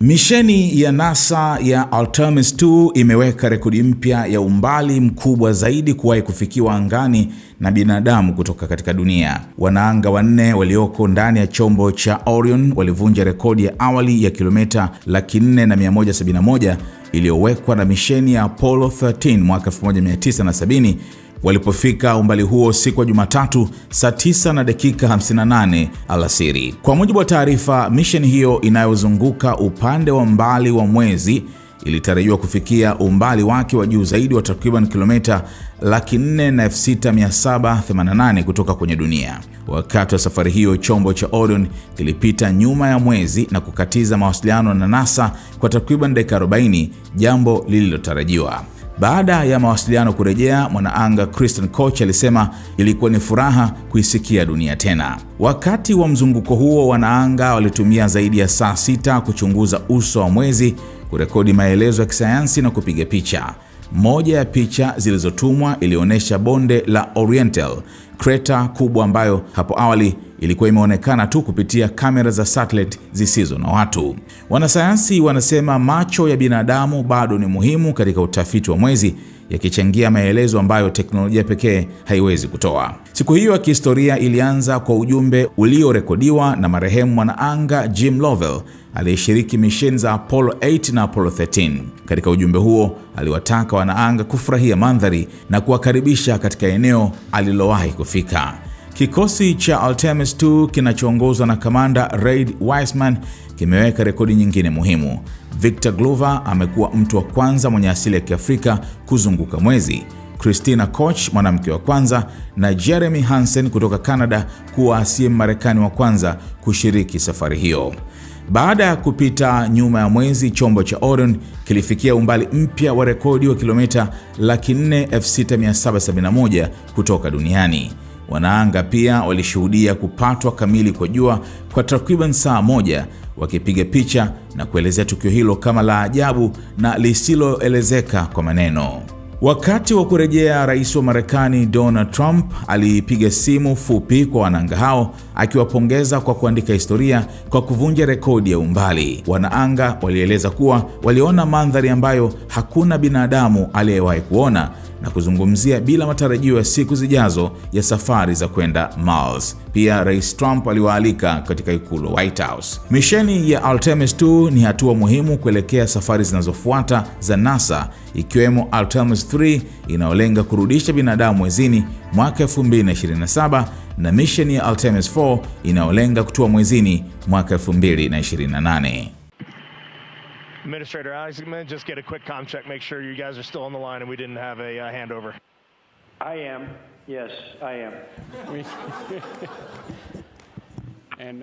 Misheni ya NASA ya Artemis 2 imeweka rekodi mpya ya umbali mkubwa zaidi kuwahi kufikiwa angani na binadamu kutoka katika dunia. Wanaanga wanne walioko ndani ya chombo cha Orion walivunja rekodi ya awali ya kilomita 4,171 iliyowekwa na misheni ya Apollo 13 mwaka 1970 walipofika umbali huo siku ya Jumatatu saa 9:58 alasiri. Kwa mujibu wa taarifa, misheni hiyo inayozunguka upande wa mbali wa mwezi ilitarajiwa kufikia umbali wake wa juu zaidi wa takriban kilomita 406,788 kutoka kwenye dunia. Wakati wa safari hiyo, chombo cha Orion kilipita nyuma ya mwezi na kukatiza mawasiliano na NASA kwa takriban dakika 40, jambo lililotarajiwa. Baada ya mawasiliano kurejea, mwanaanga Christian Koch alisema ilikuwa ni furaha kuisikia dunia tena. Wakati wa mzunguko huo, wanaanga walitumia zaidi ya saa 6 kuchunguza uso wa mwezi, kurekodi maelezo ya kisayansi na kupiga picha. Moja ya picha zilizotumwa ilionyesha bonde la Oriental, kreta kubwa ambayo hapo awali ilikuwa imeonekana tu kupitia kamera za satellite zisizo na watu. Wanasayansi wanasema macho ya binadamu bado ni muhimu katika utafiti wa mwezi, yakichangia maelezo ambayo teknolojia pekee haiwezi kutoa. Siku hiyo ya kihistoria ilianza kwa ujumbe uliorekodiwa na marehemu mwanaanga Jim Lovell aliyeshiriki misheni za Apollo 8 na Apollo 13. Katika ujumbe huo, aliwataka wanaanga kufurahia mandhari na kuwakaribisha katika eneo alilowahi kufika. Kikosi cha Artemis 2 kinachoongozwa na kamanda Reid Wiseman kimeweka rekodi nyingine muhimu. Victor Glover amekuwa mtu wa kwanza mwenye asili ya Kiafrika kuzunguka mwezi, Christina Koch mwanamke wa kwanza, na Jeremy Hansen kutoka Canada kuwa asiye Marekani wa kwanza kushiriki safari hiyo. Baada ya kupita nyuma ya mwezi, chombo cha Orion kilifikia umbali mpya wa rekodi wa kilomita 406,771 kutoka duniani. Wanaanga pia walishuhudia kupatwa kamili kwa jua kwa takriban saa 1, wakipiga picha na kuelezea tukio hilo kama la ajabu na lisiloelezeka kwa maneno. Wakati wa kurejea, rais wa Marekani Donald Trump alipiga simu fupi kwa wanaanga hao akiwapongeza kwa kuandika historia kwa kuvunja rekodi ya umbali. Wanaanga walieleza kuwa waliona mandhari ambayo hakuna binadamu aliyewahi kuona na kuzungumzia bila matarajio ya siku zijazo ya safari za kwenda Mars. Pia Rais Trump aliwaalika katika ikulu White House. Misheni ya Artemis 2 ni hatua muhimu kuelekea safari zinazofuata za NASA, ikiwemo Artemis 3 inayolenga kurudisha binadamu mwezini mwaka 2027 na misheni ya Artemis 4 inayolenga kutua mwezini mwaka 2028. Administrator Alex, just get a quick comm check, make sure you guys are still on the line and we didn't have a handover. I am. Yes, I am. And